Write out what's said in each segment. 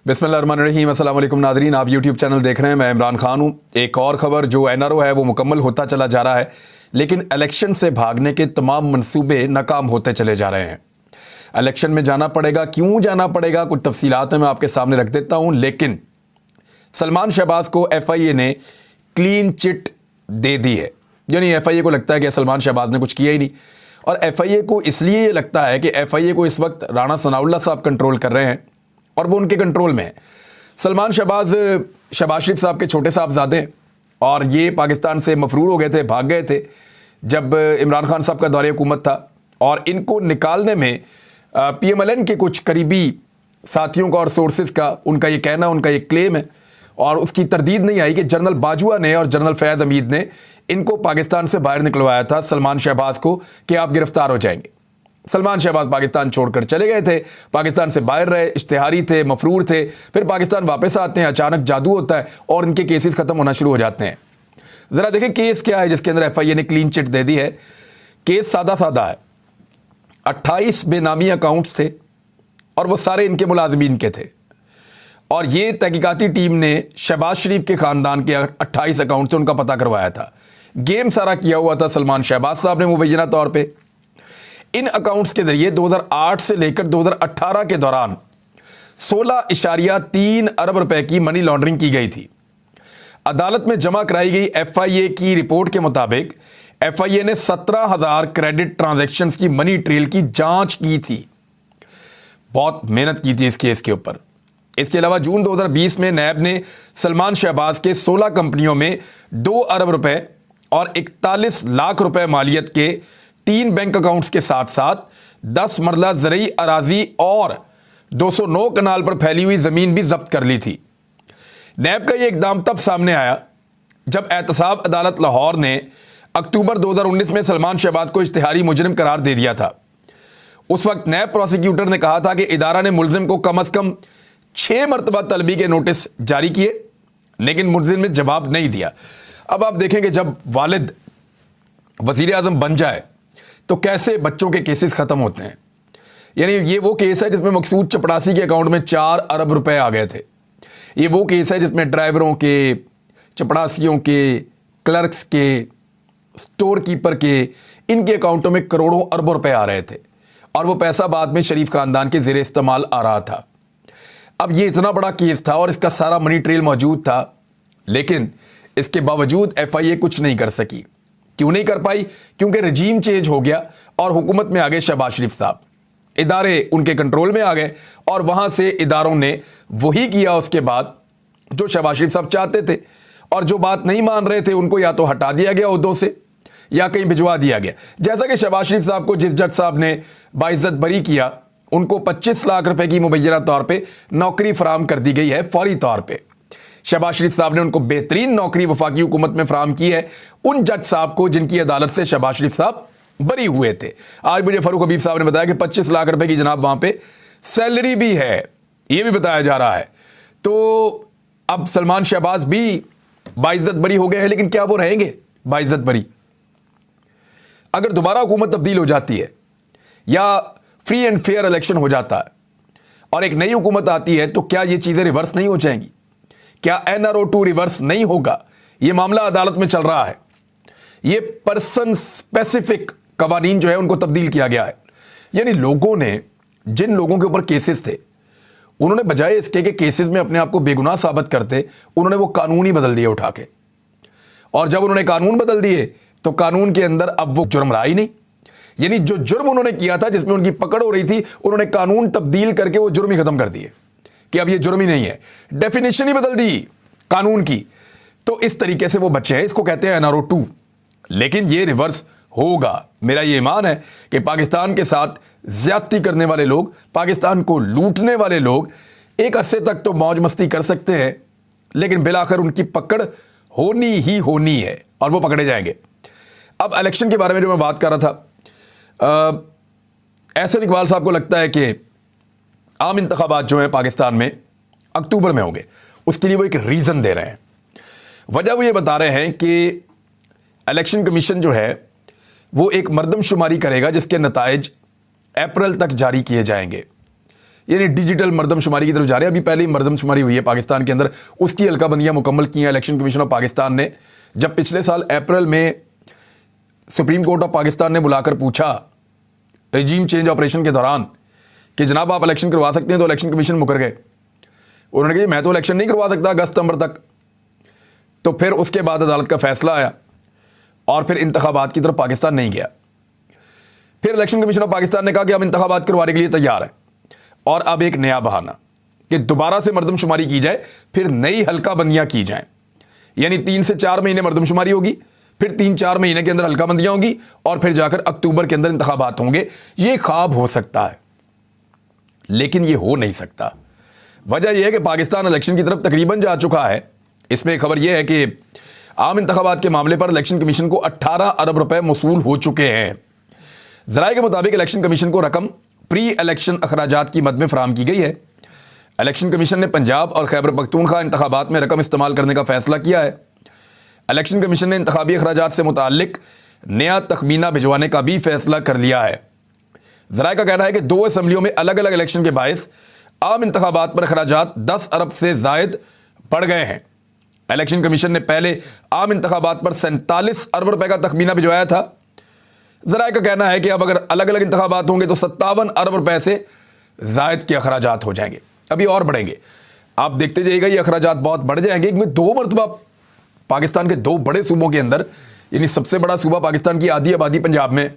बिस्मिल्लाहिर्रहमानिर्रहीम। अस्सलाम वालेकुम नाज़रीन, आप यूट्यूब चैनल देख रहे हैं। मैं इमरान खान हूँ। एक और ख़बर जो एनआरओ है वो मुकम्मल होता चला जा रहा है, लेकिन इलेक्शन से भागने के तमाम मंसूबे नाकाम होते चले जा रहे हैं। इलेक्शन में जाना पड़ेगा, क्यों जाना पड़ेगा, कुछ तफसीलात मैं आपके सामने रख देता हूँ। लेकिन सलमान शहबाज को FIA ने क्लीन चिट दे दी है। यानी FIA को लगता है कि सलमान शहबाज ने कुछ किया ही नहीं, और FIA को इसलिए ये लगता है कि FIA को इस वक्त राणा सनाउल्लाह साहब कंट्रोल कर रहे हैं और वो उनके कंट्रोल में है। सलमान शहबाज शहबाज शरीफ साहब के छोटे साहबजादे हैं, और ये पाकिस्तान से मफरूर हो गए थे, भाग गए थे जब इमरान खान साहब का दौरे हुकूमत था। और इनको निकालने में PMLN के कुछ करीबी साथियों का और सोर्सेज का उनका ये कहना, उनका ये क्लेम है, और उसकी तरदीद नहीं आई कि जनरल बाजुआ ने और जनरल फैज़ हमीद ने इनको पाकिस्तान से बाहर निकलवाया था सलमान शहबाज को कि आप गिरफ्तार हो जाएंगे। सलमान शहबाज पाकिस्तान छोड़कर चले गए थे, पाकिस्तान से बाहर रहे, इश्तिहारी थे, मफरूर थे, फिर पाकिस्तान वापस आते हैं, अचानक जादू होता है और इनके केसेस खत्म होना शुरू हो जाते हैं। ज़रा देखें केस क्या है जिसके अंदर FIA ने क्लीन चिट दे दी है। केस सादा सादा है। 28 बेनामी अकाउंट्स थे और वो सारे इनके मुलाजमीन के थे, और ये तहकीकाती टीम ने शहबाज शरीफ के ख़ानदान के 28 अकाउंट से उनका पता करवाया था। गेम सारा किया हुआ था सलमान शहबाज साहब ने मुबैना तौर पर। इन अकाउंट्स के जरिए 2008 से लेकर 2018 के दौरान 16.3 अरब रुपए की मनी लॉन्ड्रिंग की गई थी। अदालत में जमा कराई गई FIA की रिपोर्ट के मुताबिक FIA ने 17,000 क्रेडिट ट्रांजैक्शंस की मनी ट्रेल की जांच की थी। बहुत मेहनत की थी इस केस के ऊपर। इसके अलावा जून 2020 में नैब ने सलमान शहबाज के 16 कंपनियों में 2 अरब रुपए और 41 लाख रुपए मालियत के 3 बैंक अकाउंट्स के साथ साथ 10 मरला ज़रई अराजी और 209 कनाल पर फैली हुई ज़मीन भी जब्त कर ली थी। नैब का यह इकदाम तब सामने आया जब एहतसाब अदालत लाहौर ने अक्टूबर 2019 में सलमान शहबाज को इश्तिहारी मुजरिम करार दे दिया था। उस वक्त नैब प्रोसिक्यूटर ने कहा था कि इदारा ने मुलजिम को कम अज़ कम 6 मरतबा तलबी के नोटिस जारी किए, लेकिन मुलजिम ने जवाब नहीं दिया। अब आप देखेंगे जब वालिद वज़ीर आज़म बन जाए तो कैसे बच्चों के केसेस ख़त्म होते हैं। यानी ये वो केस है जिसमें मकसूद चपड़ासी के अकाउंट में 4 अरब रुपए आ गए थे। ये वो केस है जिसमें ड्राइवरों के, चपड़ासियों के, क्लर्क्स के, स्टोर कीपर के, इनके अकाउंटों में करोड़ों अरबों रुपए आ रहे थे, और वो पैसा बाद में शरीफ ख़ानदान के ज़ेरे इस्तेमाल आ रहा था। अब ये इतना बड़ा केस था और इसका सारा मनी ट्रेल मौजूद था, लेकिन इसके बावजूद FIA कुछ नहीं कर सकी। क्यों नहीं कर पाई? क्योंकि रजीम चेंज हो गया और हुकूमत में आ गए शहबाज शरीफ साहब। इदारे उनके कंट्रोल में आ गए और वहां से इदारों ने वही किया उसके बाद जो शहबाज शरीफ साहब चाहते थे, और जो बात नहीं मान रहे थे उनको या तो हटा दिया गया ओहदों से या कहीं भिजवा दिया गया। जैसा कि शहबाज शरीफ साहब को जिस जज साहब ने बाइज्जत बरी किया, उनको 25 लाख रुपए की मुबैना तौर पर नौकरी फराम कर दी गई है फौरी तौर पर। शहबाज शरीफ साहब ने उनको बेहतरीन नौकरी वफाकी हुकूमत में फराम की है, उन जज साहब को जिनकी अदालत से शहबाज शरीफ साहब बरी हुए थे। आज मुझे फारूक हबीब साहब ने बताया कि 25 लाख रुपए की जनाब वहां पे सैलरी भी है, यह भी बताया जा रहा है। तो अब सलमान शहबाज भी बाइज्जत बरी हो गए हैं, लेकिन क्या वो रहेंगे बाइज्जत बरी? अगर दोबारा हुकूमत तब्दील हो जाती है या फ्री एंड फेयर इलेक्शन हो जाता है और एक नई हुकूमत आती है, तो क्या ये चीजें रिवर्स नहीं हो जाएंगी? क्या NRO 2 रिवर्स नहीं होगा? यह मामला अदालत में चल रहा है। यह पर्सन स्पेसिफिक कवानीन जो है उनको तब्दील किया गया है। यानी लोगों ने, जिन लोगों के ऊपर केसेस थे, उन्होंने बजाय इसके कि केसेस में अपने आप को बेगुनाह साबित करते, उन्होंने वो कानून ही बदल दिए उठा के। और जब उन्होंने कानून बदल दिए तो कानून के अंदर अब वो जुर्म रहा ही नहीं। यानी जो जुर्म उन्होंने किया था, जिसमें उनकी पकड़ हो रही थी, उन्होंने कानून तब्दील करके वो जुर्म ही खत्म कर दिए कि अब ये जुर्म ही नहीं है। डेफिनेशन ही बदल दी कानून की। तो इस तरीके से वो बच्चे हैं, इसको कहते हैं NRO 2। लेकिन ये रिवर्स होगा। मेरा ये ईमान है कि पाकिस्तान के साथ ज्यादती करने वाले लोग, पाकिस्तान को लूटने वाले लोग एक अरसे तक तो मौज मस्ती कर सकते हैं, लेकिन बिलाखिर उनकी पकड़ होनी ही होनी है और वो पकड़े जाएंगे। अब इलेक्शन के बारे में जो मैं बात कर रहा था, एहसन इकबाल साहब को लगता है कि आम इंतखाबात जो हैं पाकिस्तान में अक्टूबर में होंगे। उसके लिए वो एक रीज़न दे रहे हैं। वजह वो ये बता रहे हैं कि इलेक्शन कमीशन जो है वो एक मरदमशुमारी करेगा जिसके नताइज अप्रैल तक जारी किए जाएंगे। यानी डिजिटल मर्दमशुमारी की तरफ जा रहे हैं। अभी पहले ही मर्दमशुमारी हुई है पाकिस्तान के अंदर, उसकी हल्काबंदियां मुकम्मल की हैं इलेक्शन कमीशन ऑफ पाकिस्तान ने। जब पिछले साल अप्रैल में सुप्रीम कोर्ट ऑफ पाकिस्तान ने बुलाकर पूछा रिजीम चेंज ऑपरेशन के दौरान कि जनाब आप इलेक्शन करवा सकते हैं, तो इलेक्शन कमीशन मुकर गए। उन्होंने कहा मैं तो इलेक्शन नहीं करवा सकता अगस्त सितंबर तक। तो फिर उसके बाद अदालत का फैसला आया और फिर इंतखाबात की तरफ पाकिस्तान नहीं गया। फिर इलेक्शन कमीशन ऑफ पाकिस्तान ने कहा कि हम इंतखाबात करवाने के लिए तैयार हैं, और अब एक नया बहाना कि दोबारा से मर्दमशुमारी की जाए, फिर नई हल्काबंदियां की जाएं। यानी 3 से 4 महीने मर्दमशुमारी होगी, फिर 3-4 महीने के अंदर हल्काबंदियां होंगी, और फिर जाकर अक्टूबर के अंदर इंतखाबात होंगे। ये ख्वाब हो सकता है, लेकिन ये हो नहीं सकता। वजह यह है कि पाकिस्तान इलेक्शन की तरफ तकरीबन जा चुका है। इसमें एक खबर यह है कि आम इंतखाबात के मामले पर इलेक्शन कमीशन को 18 अरब रुपए मौसूल हो चुके हैं। जराये के मुताबिक इलेक्शन कमीशन को रकम प्री इलेक्शन अखराजात की मद में फराहम की गई है। इलेक्शन कमीशन ने पंजाब और खैबर पख्तूनख्वा इंतखाबात में रकम इस्तेमाल करने का फैसला किया है। इलेक्शन कमीशन ने इंतखाबी अखराजात से मुताल्लिक नया तखमीना भिजवाने का भी फैसला कर लिया है। जराये का कहना है कि 2 असम्बलियों में अलग अलग इलेक्शन के बायस आम इंतखाबात पर अखराजात 10 अरब से जायद बढ़ गए हैं। इलेक्शन कमीशन ने पहले आम इंतखाबात पर 47 अरब रुपए का तखमीना भिजवाया था। जराये का कहना है कि अब अगर अलग अलग इंतखाबात होंगे तो 57 अरब रुपए से जायद के अखराजात हो जाएंगे, अभी और बढ़ेंगे। आप देखते जाइएगा ये अखराजात बहुत बढ़ जाएंगे, क्योंकि 2 मरतबा पाकिस्तान के 2 बड़े सूबों के अंदर, यानी सबसे बड़ा सूबा पाकिस्तान की आधी आबादी पंजाब में,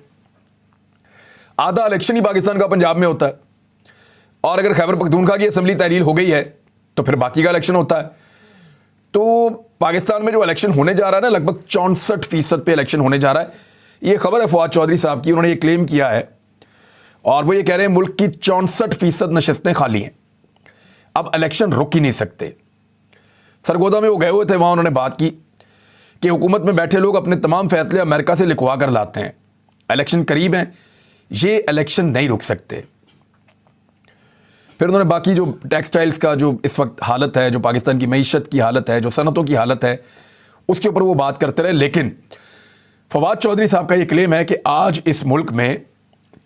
आधा इलेक्शन ही पाकिस्तान का पंजाब में होता है। और अगर खैबर पख्तूनख्वा की असम्बली तहलील हो गई है तो फिर बाकी का इलेक्शन होता है। तो पाकिस्तान में जो इलेक्शन होने जा रहा है ना, लगभग 64% पे इलेक्शन होने जा रहा है। ये खबर है फवाद चौधरी साहब की, उन्होंने ये क्लेम किया है, और वो ये कह रहे हैं मुल्क की 64% नशिस्तें खाली हैं, अब इलेक्शन रुक ही नहीं सकते। सरगोदा में वो गए हुए थे, वहां उन्होंने बात की कि हुकूमत में बैठे लोग अपने तमाम फैसले अमेरिका से लिखवा कर लाते हैं, इलेक्शन करीब हैं, ये इलेक्शन नहीं रुक सकते। फिर उन्होंने बाकी जो टेक्सटाइल्स का जो इस वक्त हालत है, जो पाकिस्तान की मईशत की हालत है, जो सनतों की हालत है, उसके ऊपर वो बात करते रहे। लेकिन फवाद चौधरी साहब का ये क्लेम है कि आज इस मुल्क में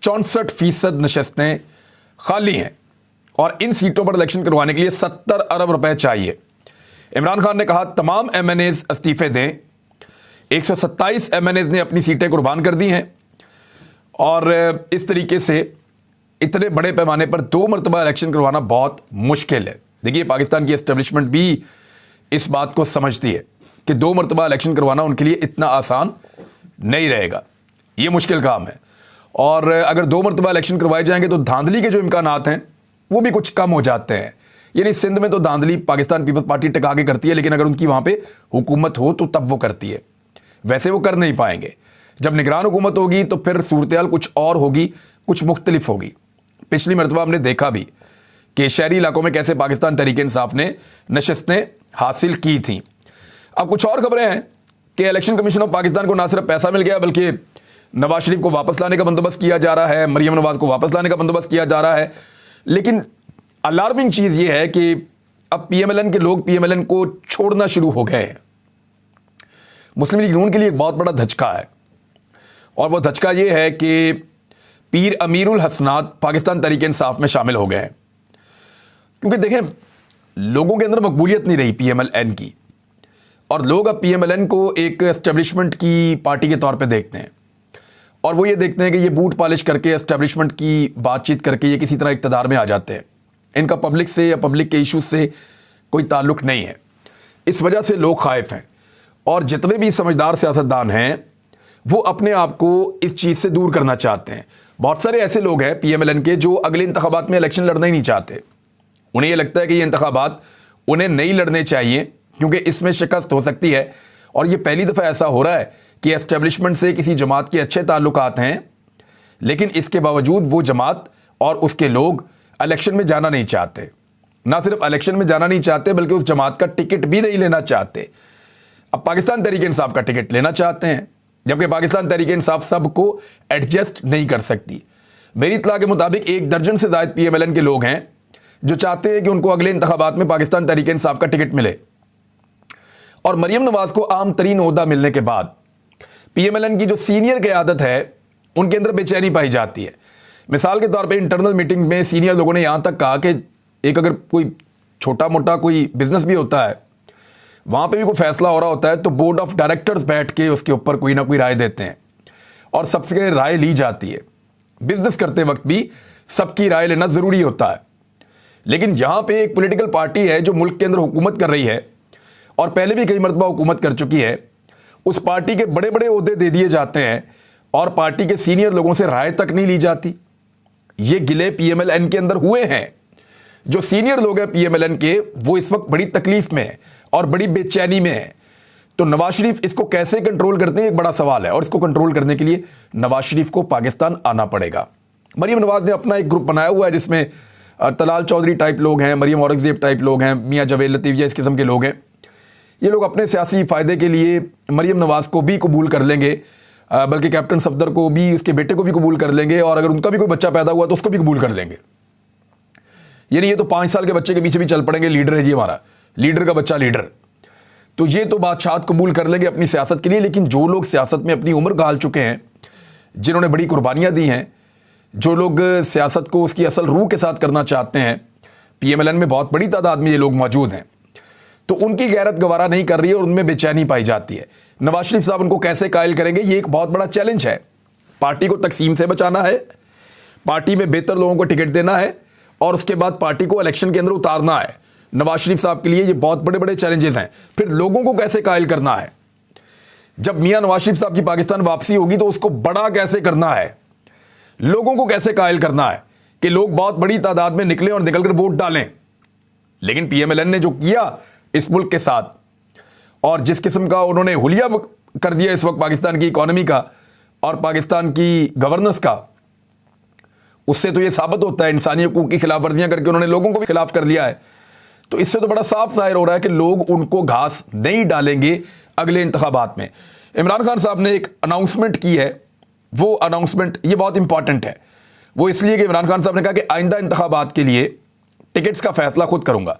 64% नशस्तें खाली हैं, और इन सीटों पर इलेक्शन करवाने के लिए 70 अरब रुपए चाहिए। इमरान खान ने कहा तमाम MNAs इस्तीफे दें। 127 MNAs ने अपनी सीटें कुर्बान कर दी हैं, और इस तरीके से इतने बड़े पैमाने पर 2 मरतबा इलेक्शन करवाना बहुत मुश्किल है। देखिए पाकिस्तान की एस्टेब्लिशमेंट भी इस बात को समझती है कि 2 मरतबा इलेक्शन करवाना उनके लिए इतना आसान नहीं रहेगा, ये मुश्किल काम है। और अगर 2 मरतबा इलेक्शन करवाए जाएंगे तो धांधली के जो इम्कानात हैं वो भी कुछ कम हो जाते हैं। यानी सिंध में तो धांधली पाकिस्तान पीपल्स पार्टी टिका के करती है, लेकिन अगर उनकी वहाँ पे हुकूमत हो तो तब वो करती है, वैसे वो कर नहीं पाएंगे। जब निगरान हुकूमत होगी तो फिर सूरत कुछ और होगी, कुछ मुख्तलिफ होगी। पिछली मरतबा हमने देखा भी कि शहरी इलाकों में कैसे पाकिस्तान तहरीक इंसाफ ने नशस्तें हासिल की थी। अब कुछ और खबरें हैं कि इलेक्शन कमीशन ऑफ पाकिस्तान को ना सिर्फ पैसा मिल गया, बल्कि नवाज शरीफ को वापस लाने का बंदोबस्त किया जा रहा है, मरियम नवाज को वापस लाने का बंदोबस्त किया जा रहा है। लेकिन अलार्मिंग चीज़ यह है कि अब PMLN के लोग PMLN को छोड़ना शुरू हो गए हैं। मुस्लिम लीग नून के लिए एक बहुत बड़ा धचका है, और वह धचका यह है कि पीर अमीरुल हसनात पाकिस्तान तहरीक इंसाफ में शामिल हो गए हैं। क्योंकि देखें लोगों के अंदर मकबूलियत नहीं रही PMLN की, और लोग अब PMLN को एक एस्टेब्लिशमेंट की पार्टी के तौर पे देखते हैं, और वो ये देखते हैं कि ये बूट पॉलिश करके एस्टेब्लिशमेंट की बातचीत करके ये किसी तरह इक़्तिदार में आ जाते हैं। इनका पब्लिक से या पब्लिक के इशूज़ से कोई ताल्लुक़ नहीं है। इस वजह से लोग खाइफ हैं, और जितने भी समझदार सियासतदान हैं वो अपने आप को इस चीज़ से दूर करना चाहते हैं। बहुत सारे ऐसे लोग हैं PMLN के जो अगले इंतखाबात में इलेक्शन लड़ना ही नहीं चाहते। उन्हें ये लगता है कि ये इंतखाबात उन्हें नहीं लड़ने चाहिए, क्योंकि इसमें शिकस्त हो सकती है। और ये पहली दफ़ा ऐसा हो रहा है कि एस्टेब्लिशमेंट से किसी जमात के अच्छे ताल्लुकात हैं, लेकिन इसके बावजूद वो जमात और उसके लोग इलेक्शन में जाना नहीं चाहते। ना सिर्फ इलेक्शन में जाना नहीं चाहते, बल्कि उस जमात का टिकट भी नहीं लेना चाहते। अब पाकिस्तान तहरीक इंसाफ का टिकट लेना चाहते हैं, जबकि पाकिस्तान तहरीक इंसाफ सबको एडजस्ट नहीं कर सकती। मेरी इत्तला के मुताबिक 1 दर्जन से ज़ायद PMLN के लोग हैं जो चाहते हैं कि उनको अगले इंतखाबात में पाकिस्तान तहरीक इंसाफ का टिकट मिले। और मरियम नवाज को आम तरीन ओहदा मिलने के बाद PMLN की जो सीनियर क़यादत है उनके अंदर बेचैनी पाई जाती है। मिसाल के तौर पे इंटरनल मीटिंग में सीनियर लोगों ने यहां तक कहा कि एक अगर कोई छोटा मोटा कोई बिजनेस भी होता है, वहां पे भी कोई फैसला हो रहा होता है, तो बोर्ड ऑफ डायरेक्टर्स बैठ के उसके ऊपर कोई ना कोई राय देते हैं और सबसे राय ली जाती है। बिजनेस करते वक्त भी सबकी राय लेना जरूरी होता है। लेकिन यहां पे एक पॉलिटिकल पार्टी है जो मुल्क के अंदर हुकूमत कर रही है और पहले भी कई मरतबा हुकूमत कर चुकी है, उस पार्टी के बड़े बड़े ओहदे दे दिए जाते हैं और पार्टी के सीनियर लोगों से राय तक नहीं ली जाती। ये गिले पीएमएलएन के अंदर हुए हैं। जो सीनियर लोग हैं पीएमएलएन के, वो इस वक्त बड़ी तकलीफ में है और बड़ी बेचैनी में है। तो नवाज शरीफ इसको कैसे कंट्रोल करते हैं, एक बड़ा सवाल है, और इसको कंट्रोल करने के लिए नवाज शरीफ को पाकिस्तान आना पड़ेगा। मरियम नवाज ने अपना एक ग्रुप बनाया हुआ है जिसमें तलाल चौधरी टाइप लोग हैं, मरियम औरंगजेब टाइप लोग हैं, मियां जावेद लतीफ, इस किस्म के लोग हैं। ये लोग अपने सियासी फ़ायदे के लिए मरियम नवाज को भी कबूल कर लेंगे, बल्कि कैप्टन सफदर को भी, उसके बेटे को भी कबूल कर लेंगे, और अगर उनका भी कोई बच्चा पैदा हुआ तो उसको भी कबूल कर लेंगे। यानी ये तो 5 साल के बच्चे के पीछे भी चल पड़ेंगे, लीडर है जी हमारा, लीडर का बच्चा लीडर। तो ये तो बादशाहत कबूल कर लेंगे अपनी सियासत के लिए। लेकिन जो लोग सियासत में अपनी उम्र गाल चुके हैं, जिन्होंने बड़ी कुर्बानियाँ दी हैं, जो लोग सियासत को उसकी असल रूह के साथ करना चाहते हैं, पीएमएलएन में बहुत बड़ी तादाद में ये लोग मौजूद हैं, तो उनकी गैरत गवारा नहीं कर रही है और उनमें बेचैनी पाई जाती है। नवाज शरीफ साहब उनको कैसे कायल करेंगे, ये एक बहुत बड़ा चैलेंज है। पार्टी को तकसीम से बचाना है, पार्टी में बेहतर लोगों को टिकट देना है और उसके बाद पार्टी को इलेक्शन के अंदर उतारना है। नवाज शरीफ साहब के लिए ये बहुत बड़े बड़े चैलेंजेस हैं। फिर लोगों को कैसे कायल करना है, जब मियां नवाज शरीफ साहब की पाकिस्तान वापसी होगी तो उसको बड़ा कैसे करना है, लोगों को कैसे कायल करना है कि लोग बहुत बड़ी तादाद में निकले और निकलकर वोट डालें। लेकिन पीएमएलएन ने जो किया इस मुल्क के साथ, और जिस किस्म का उन्होंने हुलिया कर दिया इस वक्त पाकिस्तान की इकोनॉमी का और पाकिस्तान की गवर्नेंस का, उससे तो यह साबित होता है इंसानी हकूक की खिलाफ वर्जियां करके उन्होंने लोगों को भी खिलाफ कर दिया है। तो इससे तो बड़ा साफ जाहिर हो रहा है कि लोग उनको घास नहीं डालेंगे अगले इंतखाबात में। इमरान खान साहब ने एक अनाउंसमेंट की है, वो अनाउंसमेंट ये बहुत इंपॉर्टेंट है। वो इसलिए कि इमरान खान साहब ने कहा कि आइंदा इंतखाबात के लिए टिकट्स का फैसला खुद करूंगा।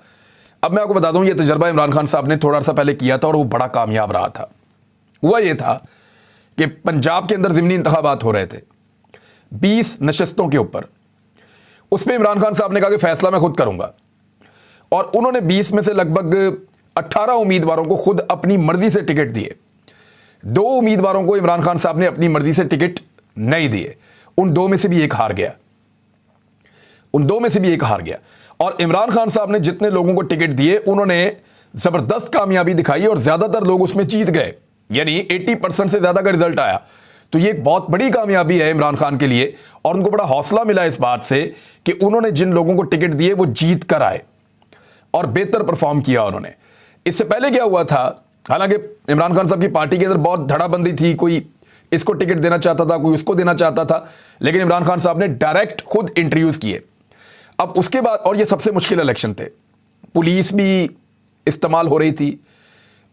अब मैं आपको बता दूं, ये तजर्बा इमरान खान साहब ने थोड़ा सा पहले किया था और वो बड़ा कामयाब रहा था। हुआ ये था कि पंजाब के अंदर ज़िमनी इंतखाबात हो रहे थे 20 नशस्तों के ऊपर। उसमें इमरान खान साहब ने कहा कि फैसला मैं खुद करूंगा, और उन्होंने 20 में से लगभग 18 उम्मीदवारों को खुद अपनी मर्जी से टिकट दिए। 2 उम्मीदवारों को इमरान खान साहब ने अपनी मर्जी से टिकट नहीं दिए। उन 2 में से भी एक हार गया, उन 2 में से भी एक हार गया। और इमरान खान साहब ने जितने लोगों को टिकट दिए उन्होंने जबरदस्त कामयाबी दिखाई और ज्यादातर लोग उसमें जीत गए, यानी 80% से ज्यादा का रिजल्ट आया। तो ये एक बहुत बड़ी कामयाबी है इमरान खान के लिए, और उनको बड़ा हौसला मिला इस बात से कि उन्होंने जिन लोगों को टिकट दिए वो जीत कर आए और बेहतर परफॉर्म किया उन्होंने। इससे पहले क्या हुआ था, हालांकि इमरान खान साहब की पार्टी के अंदर बहुत धड़ाबंदी थी, कोई इसको टिकट देना चाहता था, कोई उसको देना चाहता था, लेकिन इमरान खान साहब ने डायरेक्ट खुद इंट्रोड्यूस किए। अब उसके बाद, और ये सबसे मुश्किल इलेक्शन थे, पुलिस भी इस्तेमाल हो रही थी,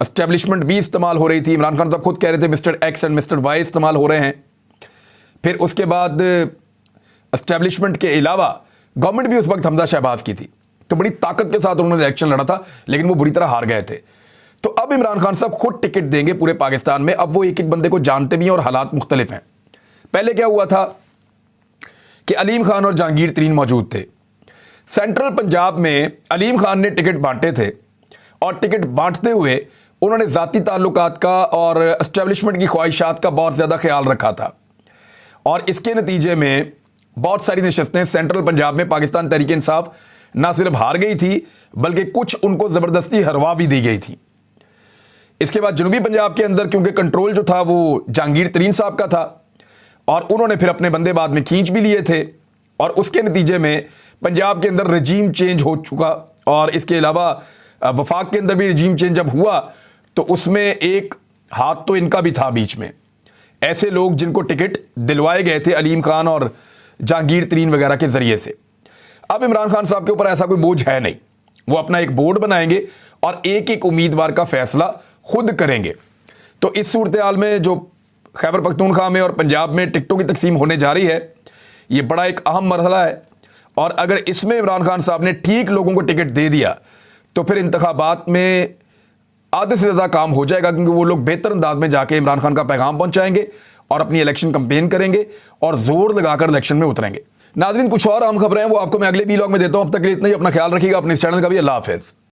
एस्टेब्लिशमेंट भी इस्तेमाल हो रही थी। इमरान खान साहब खुद कह रहे थे mister X and mister Y इस्तेमाल हो रहे हैं। फिर उसके बाद एस्टेब्लिशमेंट के अलावा गवर्नमेंट भी उस वक्त हमजा शहबाज की थी, तो बड़ी ताकत के साथ उन्होंने इलेक्शन लड़ा था, लेकिन वो बुरी तरह हार गए थे। तो अब इमरान खान साहब खुद टिकट देंगे पूरे पाकिस्तान में। अब वो एक एक बंदे को जानते भी हैं और हालात मुख्तलिफ हैं। पहले क्या हुआ था कि अलीम खान और जहांगीर तरीन मौजूद थे। सेंट्रल पंजाब में अलीम खान ने टिकट बांटे थे, और टिकट बांटते हुए उन्होंने ज़ाती ताल्लुकात का और एस्टेब्लिशमेंट की ख्वाहिशात का बहुत ज़्यादा ख्याल रखा था, और इसके नतीजे में बहुत सारी नशस्तें सेंट्रल पंजाब में पाकिस्तान तहरीक इंसाफ ना सिर्फ हार गई थी, बल्कि कुछ उनको ज़बरदस्ती हरवा भी दी गई थी। इसके बाद जनूबी पंजाब के अंदर क्योंकि कंट्रोल जो था वो जहांगीर तरीन साहब का था, और उन्होंने फिर अपने बंदे बाद में खींच भी लिए थे, और उसके नतीजे में पंजाब के अंदर रजीम चेंज हो चुका। और इसके अलावा वफाक के अंदर भी रजीम चेंज जब हुआ तो उसमें एक हाथ तो इनका भी था बीच में। ऐसे लोग जिनको टिकट दिलवाए गए थे अलीम खान और जहांगीर तरीन वगैरह के जरिए से। अब इमरान खान साहब के ऊपर ऐसा कोई बोझ है नहीं, वो अपना एक बोर्ड बनाएंगे और एक एक उम्मीदवार का फैसला खुद करेंगे। तो इस सूरत हाल में जो खैबर पख्तूनख्वा में और पंजाब में टिकटों की तकसीम होने जा रही है, ये बड़ा एक अहम मरहला है, और अगर इसमें इमरान खान साहब ने ठीक लोगों को टिकट दे दिया तो फिर इंतखाबात में आधे से ज़्यादा काम हो जाएगा, क्योंकि वो लोग बेहतर अंदाज में जाके इमरान खान का पैगाम पहुंचाएंगे और अपनी इलेक्शन कैंपेन करेंगे और जोर लगाकर इलेक्शन में उतरेंगे। नाज़रीन, कुछ और अहम खबरें हैं वो आपको मैं अगले वीलॉग में देता हूं। अब तक के लिए इतना ही। अपना ख्याल रखिएगा, अपने इस चैनल का भी। अल्लाह हाफिज़।